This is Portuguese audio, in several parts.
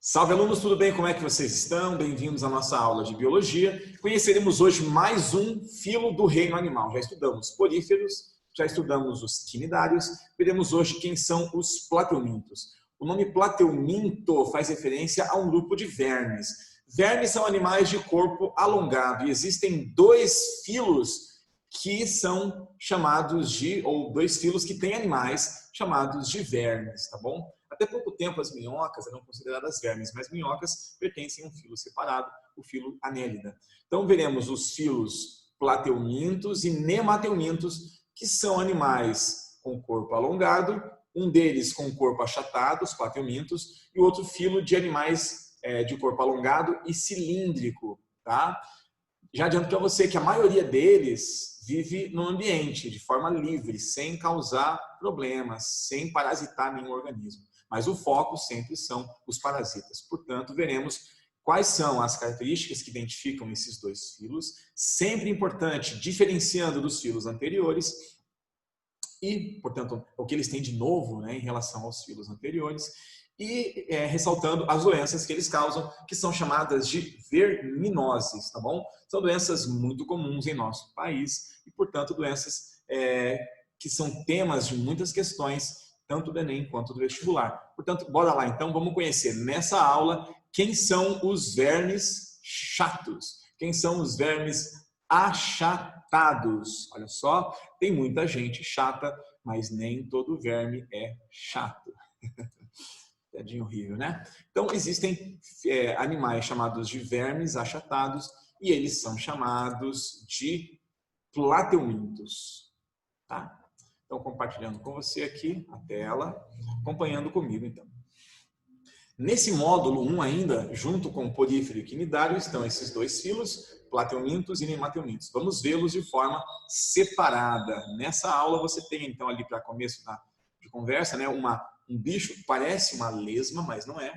Salve alunos, tudo bem? Como é que vocês estão? Bem-vindos à nossa aula de Biologia. Conheceremos hoje mais um filo do reino animal. Já estudamos poríferos, já estudamos os quinidários, veremos hoje quem são os plateumintos. O nome plateuminto faz referência a um grupo de vermes. Vermes são animais de corpo alongado e existem dois filos que são chamados de, ou dois filos que têm animais chamados de vermes, tá bom? Até pouco tempo as minhocas eram consideradas vermes, mas minhocas pertencem a um filo separado, o filo Annelida. Então veremos os filos plateumintos e nemateumintos, que são animais com corpo alongado, um deles com corpo achatado, os plateumintos, e outro filo de animais de corpo alongado e cilíndrico, tá? Já adianto para você que a maioria deles vive no ambiente, de forma livre, sem causar problemas, sem parasitar nenhum organismo. Mas o foco sempre são os parasitas. Portanto, veremos quais são as características que identificam esses dois filos. Sempre importante, diferenciando dos filos anteriores e, portanto, o que eles têm de novo, né, em relação aos filos anteriores. E ressaltando as doenças que eles causam, que são chamadas de verminoses, tá bom? São doenças muito comuns em nosso país e, portanto, doenças que são temas de muitas questões, tanto do Enem quanto do vestibular. Portanto, bora lá então, vamos conhecer nessa aula quem são os vermes chatos, quem são os vermes achatados. Olha só, tem muita gente chata, mas nem todo verme é chato. Piadinha horrível, né? Então, existem animais chamados de vermes achatados e eles são chamados de plateumintos, tá? Então, compartilhando com você aqui a tela, acompanhando comigo, então. Nesse módulo 1 ainda, junto com o porífero e o quinidário, estão esses dois filos, plateumintos e nemateumintos. Vamos vê-los de forma separada. Nessa aula você tem, então, ali para começo de conversa, né, um bicho que parece uma lesma, mas não é.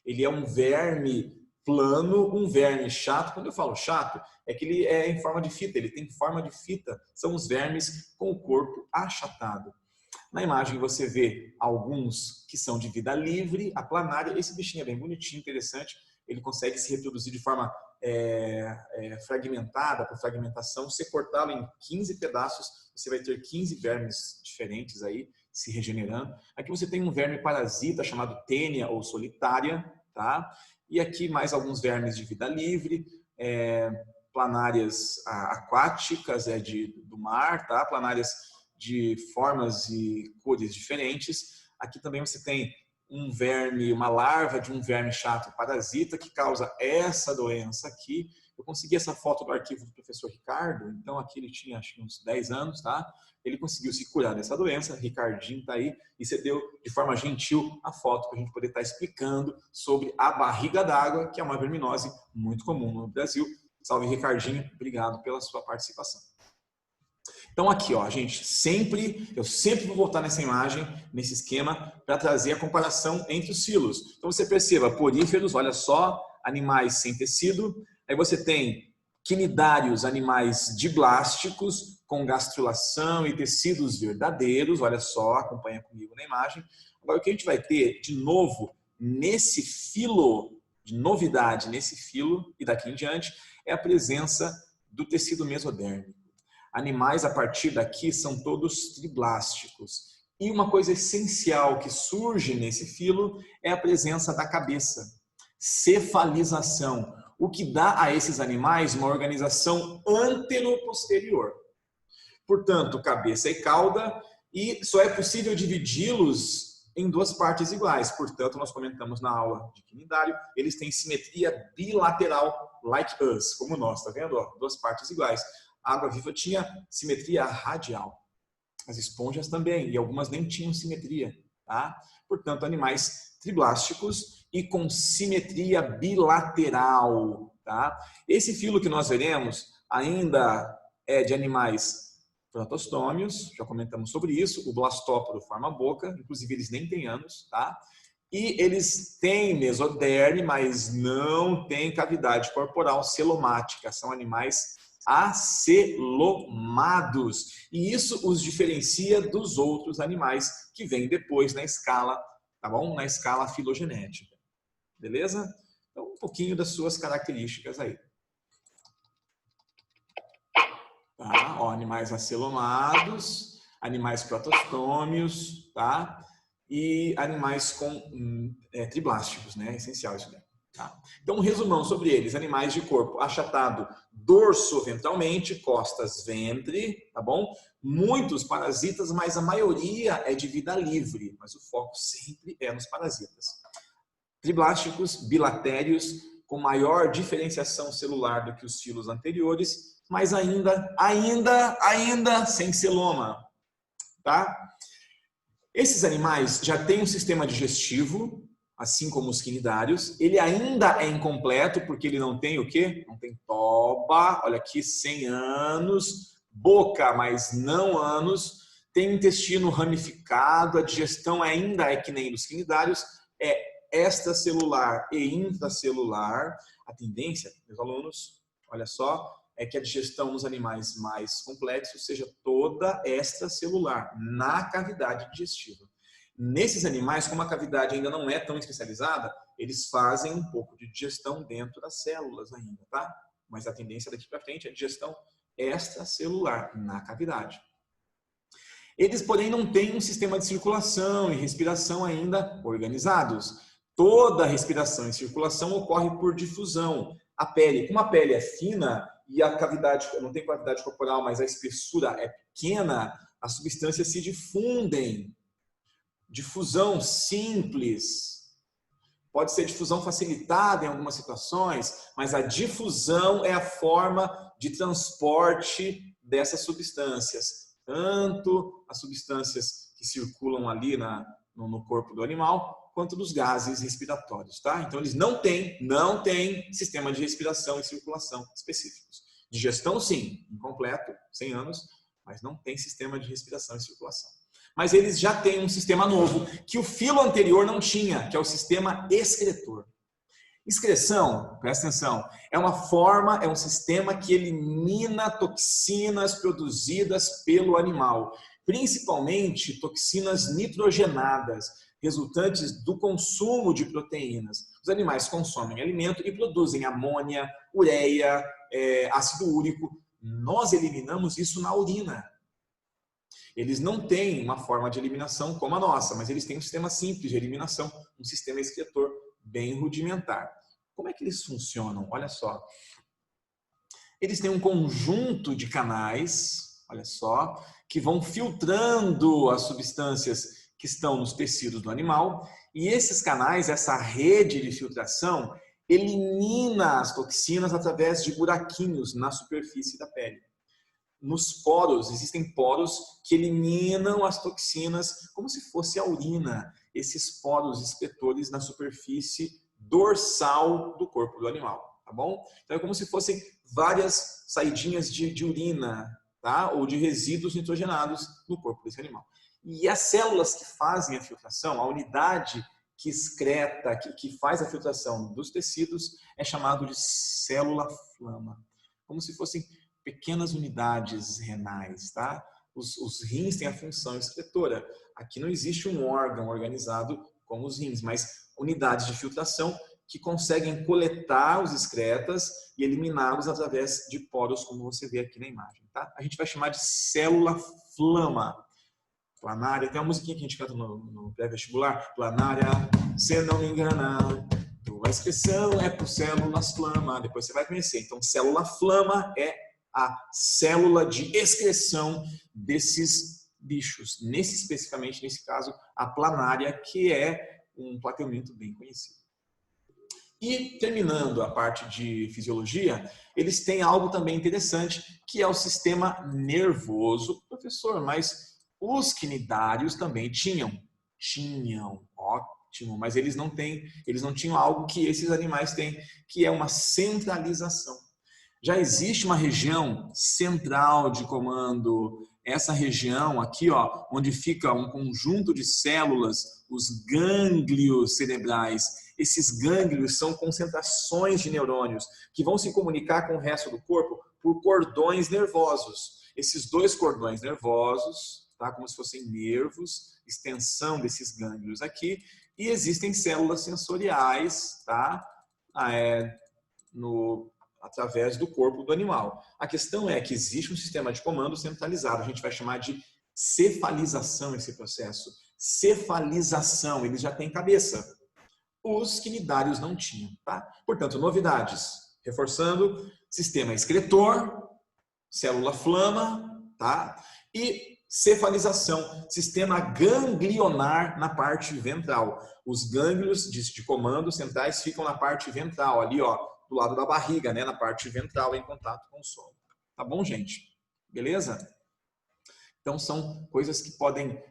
Ele é um verme plano, um verme chato. Quando eu falo chato, é que ele é em forma de fita, ele tem forma de fita. São os vermes com o corpo achatado. Na imagem você vê alguns que são de vida livre, a planária. Esse bichinho é bem bonitinho, interessante. Ele consegue se reproduzir de forma fragmentada, por fragmentação. Se cortá-lo em 15 pedaços, você vai ter 15 vermes diferentes aí, se regenerando. Aqui você tem um verme parasita chamado tênia ou solitária, tá? E aqui mais alguns vermes de vida livre, planárias aquáticas do mar, tá? Planárias de formas e cores diferentes. Aqui também você tem um verme, uma larva de um verme chato parasita que causa essa doença aqui. Eu consegui essa foto do arquivo do professor Ricardo, então aqui ele tinha acho que uns 10 anos, tá? Ele conseguiu se curar dessa doença, Ricardinho tá aí, e você deu de forma gentil a foto para a gente poder estar explicando sobre a barriga d'água, que é uma verminose muito comum no Brasil. Salve, Ricardinho, obrigado pela sua participação. Então aqui, ó, gente, eu sempre vou voltar nessa imagem, nesse esquema, para trazer a comparação entre os filos. Então você perceba, poríferos, olha só, animais sem tecido. Aí você tem quinidários, animais diblásticos, com gastrulação e tecidos verdadeiros. Olha só, acompanha comigo na imagem. Agora, o que a gente vai ter, de novo, nesse filo, de novidade nesse filo, e daqui em diante, é a presença do tecido mesodérmico. Animais, a partir daqui, são todos triblásticos. E uma coisa essencial que surge nesse filo é a presença da cabeça. Cefalização, o que dá a esses animais uma organização anteroposterior. Portanto, cabeça e cauda, e só é possível dividi-los em duas partes iguais. Portanto, nós comentamos na aula de quinidário, eles têm simetria bilateral, like us, como nós, tá vendo? Ó, duas partes iguais. A água-viva tinha simetria radial. As esponjas também, e algumas nem tinham simetria, tá? Portanto, animais triblásticos e com simetria bilateral, tá? Esse filo que nós veremos ainda é de animais protostômios, já comentamos sobre isso. O blastóporo forma a boca, inclusive eles nem têm ânus, tá? E eles têm mesoderme, mas não têm cavidade corporal celomática. São animais acelomados. E isso os diferencia dos outros animais que vêm depois na escala, tá bom? Na escala filogenética. beleza? Então, um pouquinho das suas características aí. Tá? Ó, animais acelomados, animais protostômios, tá? E animais com triblásticos, né? Essencial isso daí. Tá? Então, um resumão sobre eles. Animais de corpo achatado dorso-ventralmente, costas, ventre, tá bom? Muitos parasitas, mas a maioria é de vida livre, mas o foco sempre é nos parasitas. Triblásticos, bilatérios, com maior diferenciação celular do que os filos anteriores, mas ainda sem celoma, tá? Esses animais já têm um sistema digestivo, assim como os quinidários. Ele ainda é incompleto, porque ele não tem o quê? Não tem toba, olha aqui, 100 anos, boca, mas não anos, tem intestino ramificado, a digestão ainda é que nem dos quinidários, é extracelular e intracelular. A tendência, meus alunos, olha só, é que a digestão nos animais mais complexos seja toda extracelular, na cavidade digestiva. Nesses animais, como a cavidade ainda não é tão especializada, eles fazem um pouco de digestão dentro das células ainda, tá? Mas a tendência daqui para frente é a digestão extracelular, na cavidade. Eles, porém, não têm um sistema de circulação e respiração ainda organizados. Toda respiração e circulação ocorre por difusão. A pele, como a pele é fina e a cavidade, não tem cavidade corporal, mas a espessura é pequena, as substâncias se difundem. Difusão simples. Pode ser difusão facilitada em algumas situações, mas a difusão é a forma de transporte dessas substâncias. Tanto as substâncias que circulam ali no corpo do animal, quanto dos gases respiratórios, tá? Então, eles não têm sistema de respiração e circulação específicos. Digestão, sim, incompleto, 100 anos, mas não tem sistema de respiração e circulação. Mas eles já têm um sistema novo, que o filo anterior não tinha, que é o sistema excretor. Excreção, presta atenção, é um sistema que elimina toxinas produzidas pelo animal, principalmente toxinas nitrogenadas, resultantes do consumo de proteínas. Os animais consomem alimento e produzem amônia, ureia, ácido úrico. Nós eliminamos isso na urina. Eles não têm uma forma de eliminação como a nossa, mas eles têm um sistema simples de eliminação, um sistema excretor bem rudimentar. Como é que eles funcionam? Olha só. Eles têm um conjunto de canais, olha só, que vão filtrando as substâncias que estão nos tecidos do animal, e esses canais, essa rede de filtração, elimina as toxinas através de buraquinhos na superfície da pele. Nos poros, existem poros que eliminam as toxinas como se fosse a urina, esses poros excretores na superfície dorsal do corpo do animal, tá bom? Então é como se fossem várias saidinhas de urina, tá? Ou de resíduos nitrogenados no corpo desse animal. E as células que fazem a filtração, a unidade que excreta, que faz a filtração dos tecidos, é chamado de célula-flama. Como se fossem pequenas unidades renais, tá? Os rins têm a função excretora. Aqui não existe um órgão organizado como os rins, mas unidades de filtração que conseguem coletar os excretas e eliminá-los através de poros, como você vê aqui na imagem, tá? A gente vai chamar de célula-flama. Planária, tem uma musiquinha que a gente canta no pré-vestibular, planária, se não me engana, tua excreção é por células-flama, depois você vai conhecer. Então, célula-flama é a célula de excreção desses bichos, especificamente nesse caso, a planária, que é um plateamento bem conhecido. E terminando a parte de fisiologia, eles têm algo também interessante, que é o sistema nervoso. Professor, mas os quinidários também tinham, ótimo, mas eles não tinham algo que esses animais têm, que é uma centralização. Já existe uma região central de comando, essa região aqui, ó, onde fica um conjunto de células, os gânglios cerebrais. Esses gânglios são concentrações de neurônios que vão se comunicar com o resto do corpo por cordões nervosos. Esses dois cordões nervosos, tá? Como se fossem nervos, extensão desses gânglios aqui, e existem células sensoriais, tá? Através do corpo do animal. A questão é que existe um sistema de comando centralizado, a gente vai chamar de cefalização esse processo. Cefalização, eles já têm cabeça. Os quinidários não tinham, tá? Portanto, novidades. Reforçando, sistema excretor, célula flama, tá? E cefalização, sistema ganglionar na parte ventral. Os gânglios de comando centrais ficam na parte ventral, ali, ó, do lado da barriga, né? Na parte ventral, em contato com o solo. Tá bom, gente? Beleza? Então, são coisas que podem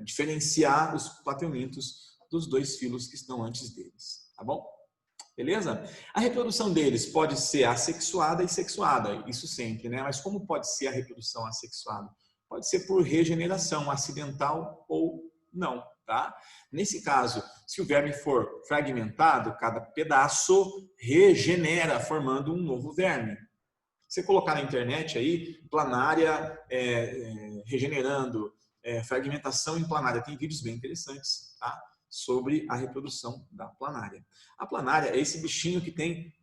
diferenciar os plateumintos dos dois filos que estão antes deles, tá bom? Beleza? A reprodução deles pode ser assexuada e sexuada, isso sempre, né? Mas como pode ser a reprodução assexuada? Pode ser por regeneração acidental ou não, tá? Nesse caso, se o verme for fragmentado, cada pedaço regenera, formando um novo verme. Você colocar na internet aí, planária regenerando, fragmentação em planária, tem vídeos bem interessantes, tá? Sobre a reprodução da planária. A planária é esse bichinho que tem,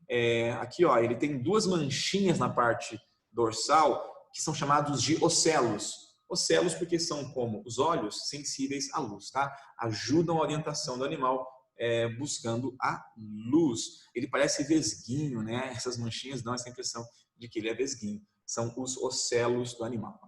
aqui ó, ele tem duas manchinhas na parte dorsal, que são chamados de ocelos. Ocelos porque são como os olhos sensíveis à luz, tá? Ajudam a orientação do animal buscando a luz. Ele parece vesguinho, né? Essas manchinhas dão essa impressão de que ele é vesguinho. São os ocelos do animal.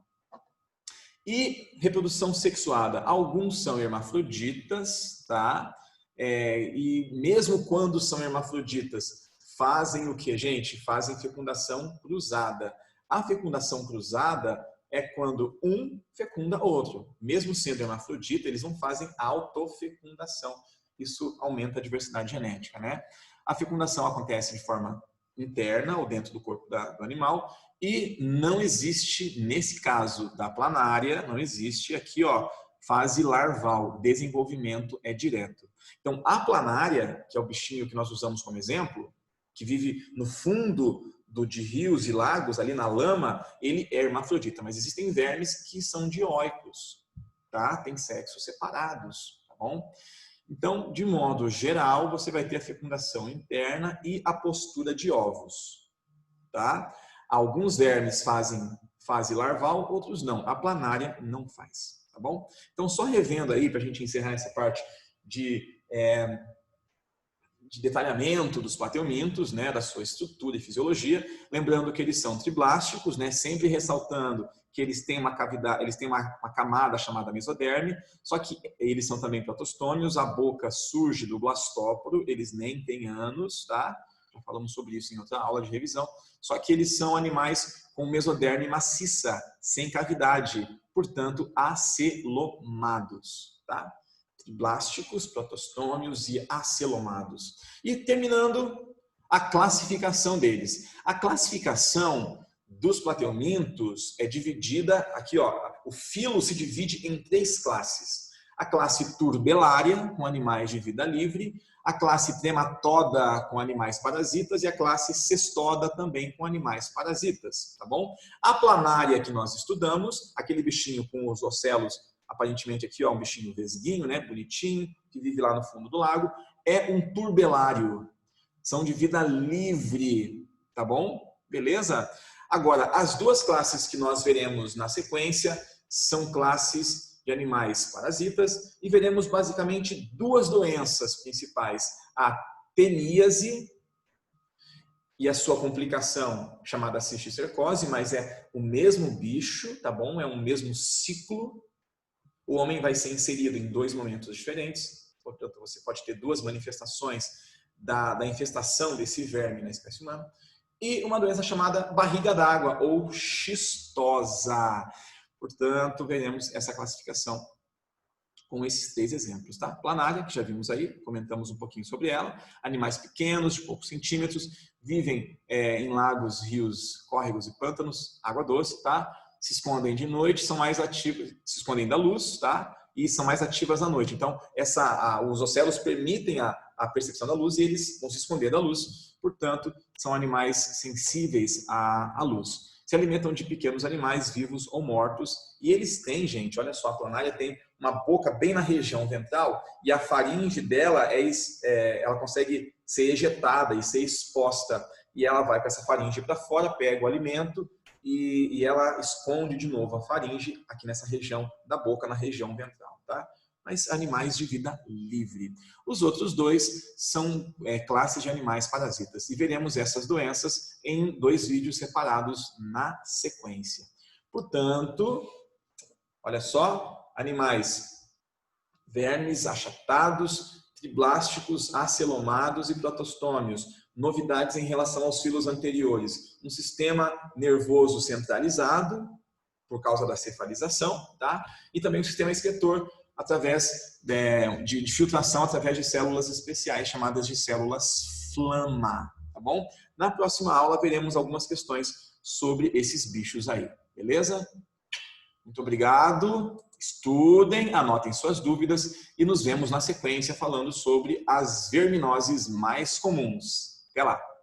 E reprodução sexuada. Alguns são hermafroditas, tá? E mesmo quando são hermafroditas, fazem o que, gente? Fazem fecundação cruzada. A fecundação cruzada é quando um fecunda outro. Mesmo sendo hermafrodita, eles não fazem autofecundação. Isso aumenta a diversidade genética, né? A fecundação acontece de forma interna ou dentro do corpo do animal e não existe, nesse caso da planária, não existe aqui, ó, fase larval, desenvolvimento é direto. Então, a planária, que é o bichinho que nós usamos como exemplo, que vive no fundo de rios e lagos, ali na lama, ele é hermafrodita, mas existem vermes que são dioicos, tá? Tem sexos separados, tá bom? Então, de modo geral, você vai ter a fecundação interna e a postura de ovos, tá? Alguns vermes fazem fase larval, outros não. A planária não faz, tá bom? Então, só revendo aí, para a gente encerrar essa parte de detalhamento dos plateumintos, né, da sua estrutura e fisiologia, lembrando que eles são triblásticos, né, sempre ressaltando que eles têm uma cavidade, eles têm uma camada chamada mesoderme, só que eles são também platostômios, a boca surge do blastóporo, eles nem têm ânus, tá? Já falamos sobre isso em outra aula de revisão, só que eles são animais com mesoderme maciça, sem cavidade, portanto acelomados, tá? Blásticos, platostômios e acelomados. E terminando, a classificação deles. A classificação dos plateumintos é dividida, aqui ó, o filo se divide em 3 classes. A classe turbelária, com animais de vida livre, a classe trematoda, com animais parasitas, e a classe cestoda, também com animais parasitas, tá bom? A planária que nós estudamos, aquele bichinho com os ocelos, aparentemente aqui, ó, um bichinho vesguinho, né, bonitinho, que vive lá no fundo do lago, é um turbelário. São de vida livre, tá bom? Beleza? Agora, as duas classes que nós veremos na sequência são classes de animais parasitas e veremos basicamente 2 doenças principais, a teníase e a sua complicação chamada cisticercose, mas é o mesmo bicho, tá bom? É o mesmo ciclo. O homem vai ser inserido em 2 momentos diferentes, portanto, você pode ter 2 manifestações da infestação desse verme na espécie humana. E uma doença chamada barriga d'água ou xistosa. Portanto, veremos essa classificação com esses 3 exemplos, tá? Planária, que já vimos aí, comentamos um pouquinho sobre ela. Animais pequenos, de poucos centímetros, vivem em lagos, rios, córregos e pântanos, água doce, tá? Se escondem de noite, são mais ativas, se escondem da luz, tá? E são mais ativas à noite. Então, os ocelos permitem a percepção da luz e eles vão se esconder da luz. Portanto, são animais sensíveis à luz. Se alimentam de pequenos animais vivos ou mortos. E eles têm, gente, olha só, a planária tem uma boca bem na região ventral e a faringe dela, ela consegue ser ejetada e ser exposta. E ela vai com essa faringe para fora, pega o alimento e ela esconde de novo a faringe aqui nessa região da boca, na região ventral, tá? Mas animais de vida livre. Os outros dois são classes de animais parasitas. E veremos essas doenças em 2 vídeos separados na sequência. Portanto, olha só, animais vermes achatados, triblásticos, acelomados e protostômios. Novidades em relação aos filos anteriores. Um sistema nervoso centralizado, por causa da cefalização, tá? E também um sistema excretor, através de filtração através de células especiais chamadas de células flama, tá bom? Na próxima aula veremos algumas questões sobre esses bichos aí, beleza? Muito obrigado, estudem, anotem suas dúvidas e nos vemos na sequência falando sobre as verminoses mais comuns. Até lá!